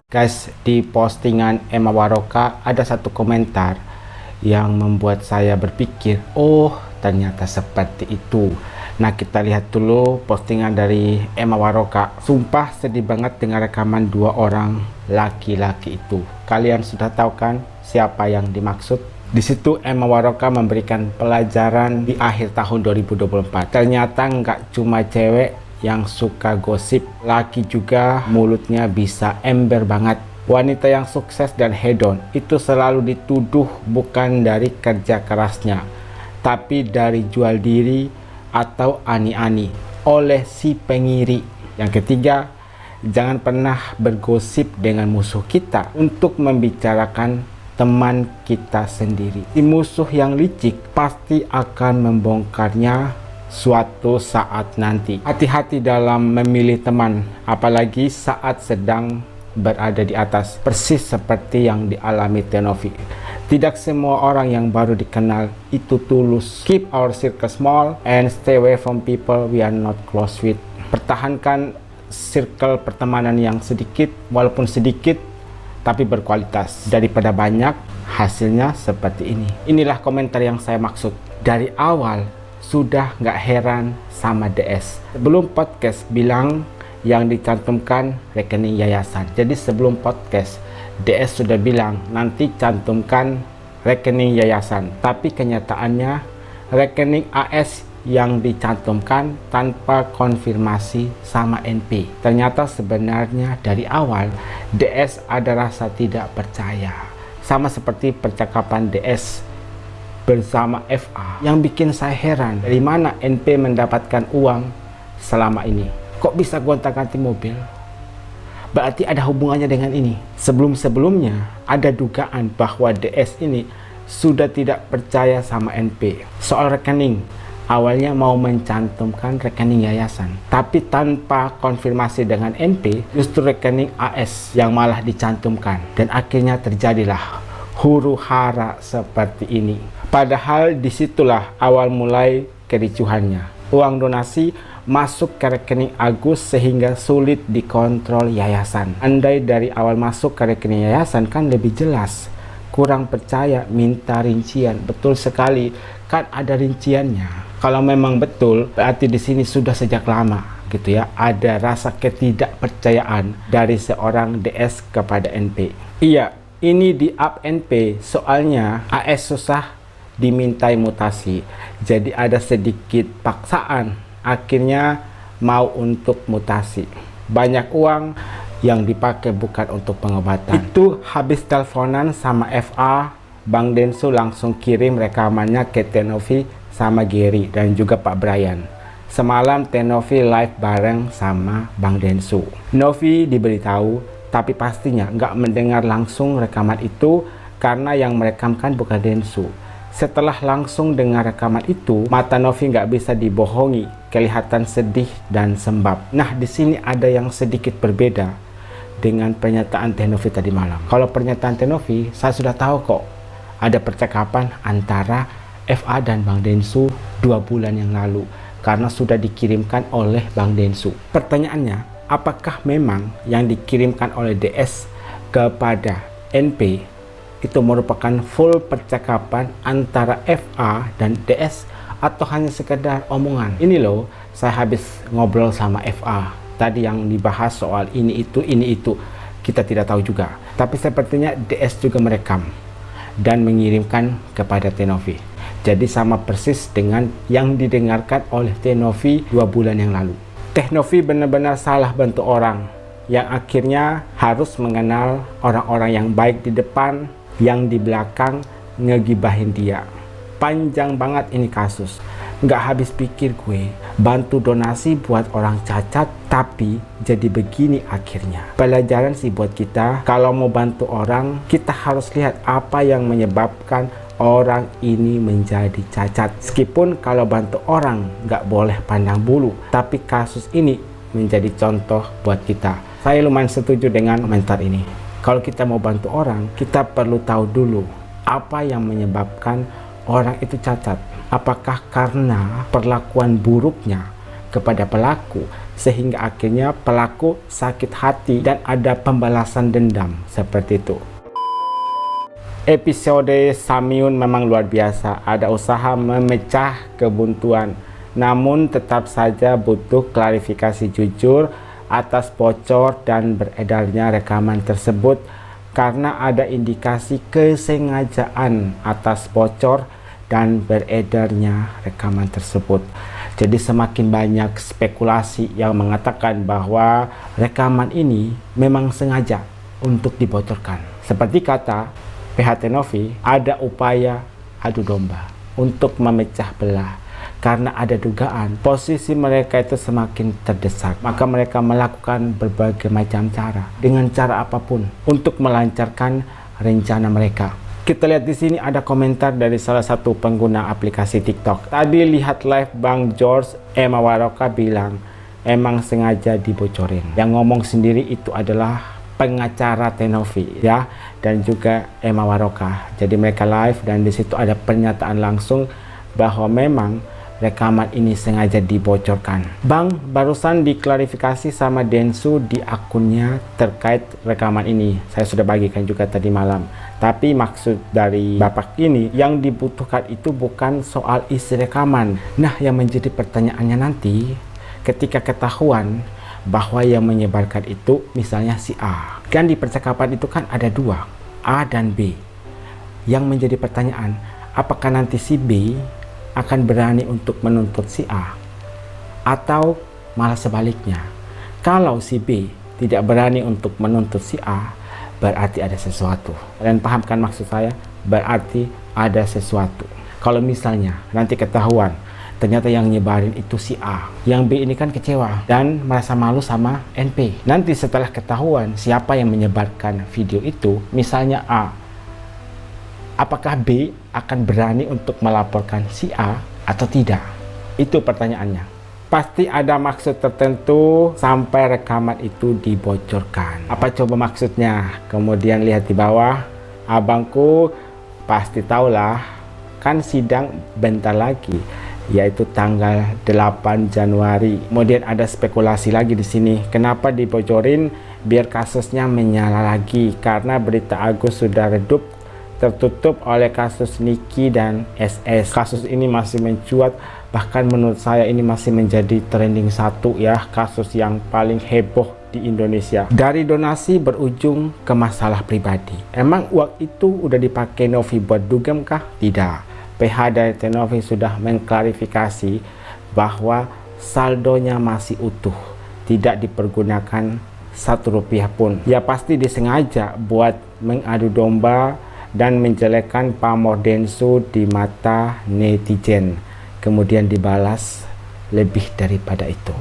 Guys, di postingan Emma Waroka ada satu komentar yang membuat saya berpikir, oh ternyata seperti itu. Nah, kita lihat dulu postingan dari Emma Waroka. Sumpah sedih banget dengan rekaman dua orang laki-laki itu. Kalian sudah tahu kan siapa yang dimaksud? Di situ Emma Waroka memberikan pelajaran di akhir tahun 2024. Ternyata nggak cuma cewek yang suka gosip, laki juga mulutnya bisa ember banget. Wanita yang sukses dan hedon itu selalu dituduh bukan dari kerja kerasnya, tapi dari jual diri atau ani-ani oleh si pengiri. Yang ketiga, jangan pernah bergosip dengan musuh kita untuk membicarakan teman kita sendiri. Si musuh yang licik pasti akan membongkarnya suatu saat nanti. Hati-hati dalam memilih teman, apalagi saat sedang berada di atas, persis seperti yang dialami Tenovi. Tidak semua orang yang baru dikenal itu tulus. Keep our circle small and stay away from people we are not close with. Pertahankan circle pertemanan yang sedikit, walaupun sedikit tapi berkualitas, daripada banyak hasilnya seperti ini. Inilah komentar yang saya maksud. Dari awal sudah nggak heran sama DS. Sebelum podcast bilang yang dicantumkan rekening yayasan. Jadi sebelum podcast DS sudah bilang nanti cantumkan rekening yayasan. Tapi kenyataannya rekening AS yang dicantumkan tanpa konfirmasi sama NP. Ternyata sebenarnya dari awal DS ada rasa tidak percaya. Sama seperti percakapan DS bersama FA. Yang bikin saya heran, dari mana NP mendapatkan uang selama ini? Kok bisa gonta-ganti mobil? Berarti ada hubungannya dengan ini. Sebelum-sebelumnya ada dugaan bahwa DS ini sudah tidak percaya sama NP soal rekening. Awalnya mau mencantumkan rekening yayasan, tapi tanpa konfirmasi dengan NP, justru rekening AS yang malah dicantumkan. Dan akhirnya terjadilah huru-hara seperti ini. Padahal disitulah awal mulai kericuhannya. Uang donasi masuk ke rekening Agus sehingga sulit dikontrol yayasan. Andai dari awal masuk ke rekening yayasan kan lebih jelas. Kurang percaya, minta rincian. Betul sekali, kan ada rinciannya. Kalau memang betul, berarti di sini sudah sejak lama, gitu ya. Ada rasa ketidakpercayaan dari seorang DS kepada NP. Iya, ini di up NP, soalnya AS susah dimintai mutasi, jadi ada sedikit paksaan, akhirnya mau untuk mutasi. Banyak uang yang dipakai bukan untuk pengobatan. Itu habis teleponan sama FA, Bang Densu langsung kirim rekamannya ke Tenovi sama Gary dan juga Pak Brian. Semalam Tenovi live bareng sama Bang Densu. Novi diberitahu, tapi pastinya nggak mendengar langsung rekaman itu karena yang merekamkan bukan Densu. Setelah langsung dengar rekaman itu, mata Novi nggak bisa dibohongi, kelihatan sedih dan sembab. Nah, di sini ada yang sedikit berbeda dengan pernyataan Tenovi tadi malam. Kalau pernyataan Tenovi, saya sudah tahu kok ada percakapan antara FA dan Bang Densu 2 bulan yang lalu karena sudah dikirimkan oleh Bang Densu. Pertanyaannya, apakah memang yang dikirimkan oleh DS kepada NP itu merupakan full percakapan antara FA dan DS atau hanya sekedar omongan? Ini loh, saya habis ngobrol sama FA tadi yang dibahas soal ini itu kita tidak tahu juga, tapi sepertinya DS juga merekam dan mengirimkan kepada Tenovi. Jadi sama persis dengan yang didengarkan oleh Tenovi 2 bulan yang lalu. Tenovi benar-benar salah bantu orang yang akhirnya harus mengenal orang-orang yang baik di depan, yang di belakang ngegibahin dia. Panjang banget ini kasus. Nggak habis pikir gue, bantu donasi buat orang cacat, tapi jadi begini akhirnya. Pelajaran sih buat kita, kalau mau bantu orang, kita harus lihat apa yang menyebabkan orang ini menjadi cacat. Meskipun kalau bantu orang nggak boleh pandang bulu, tapi kasus ini menjadi contoh buat kita. Saya lumayan setuju dengan komentar ini. Kalau kita mau bantu orang, kita perlu tahu dulu apa yang menyebabkan orang itu cacat. Apakah karena perlakuan buruknya kepada pelaku sehingga akhirnya pelaku sakit hati dan ada pembalasan dendam seperti itu. Episode Samyun memang luar biasa, ada usaha memecah kebuntuan, namun tetap saja butuh klarifikasi jujur atas bocor dan beredarnya rekaman tersebut karena ada indikasi kesengajaan atas bocor dan beredarnya rekaman tersebut. Jadi semakin banyak spekulasi yang mengatakan bahwa rekaman ini memang sengaja untuk dibocorkan. Seperti kata PHT Novi, ada upaya adu domba untuk memecah belah karena ada dugaan posisi mereka itu semakin terdesak. Maka mereka melakukan berbagai macam cara, dengan cara apapun untuk melancarkan rencana mereka. Kita lihat di sini ada komentar dari salah satu pengguna aplikasi TikTok. Tadi lihat live Bang George, Emma Waroka bilang emang sengaja dibocorin. Yang ngomong sendiri itu adalah pengacara Tenovi ya, dan juga Emma Waroka. Jadi mereka live dan di situ ada pernyataan langsung bahwa memang rekaman ini sengaja dibocorkan. Bang barusan diklarifikasi sama Densu di akunnya terkait rekaman ini. Saya sudah bagikan juga tadi malam. Tapi maksud dari Bapak ini yang dibutuhkan itu bukan soal isi rekaman. Nah, yang menjadi pertanyaannya nanti ketika ketahuan bahwa yang menyebarkan itu misalnya si A. Kan di percakapan itu kan ada dua, A dan B. Yang menjadi pertanyaan, apakah nanti si B akan berani untuk menuntut si A atau malah sebaliknya? Kalau si B tidak berani untuk menuntut si A, berarti ada sesuatu. Kalian paham kan maksud saya? Berarti ada sesuatu. Kalau misalnya nanti ketahuan ternyata yang nyebarin itu si A, yang B ini kan kecewa dan merasa malu sama NP. Nanti setelah ketahuan siapa yang menyebarkan video itu, misalnya A, apakah B akan berani untuk melaporkan si A atau tidak? Itu pertanyaannya. Pasti ada maksud tertentu sampai rekaman itu dibocorkan. Apa coba maksudnya? Kemudian lihat di bawah, abangku pasti tahulah, kan sidang bentar lagi, yaitu tanggal 8 Januari. Kemudian ada spekulasi lagi di sini. Kenapa dibocorin? Biar kasusnya menyala lagi, karena berita Agus sudah redup, tertutup oleh kasus Niki dan SS. Kasus ini masih mencuat, bahkan menurut saya ini masih menjadi trending satu ya, kasus yang paling heboh di Indonesia. Dari donasi berujung ke masalah pribadi. Emang uang itu udah dipakai Novi buat dugem kah? Tidak. PH dari Tenovi sudah mengklarifikasi bahwa saldonya masih utuh, tidak dipergunakan Rp1 pun. Ya pasti disengaja buat mengadu domba dan menjelekkan pamor Densu di mata netizen, kemudian dibalas lebih daripada itu.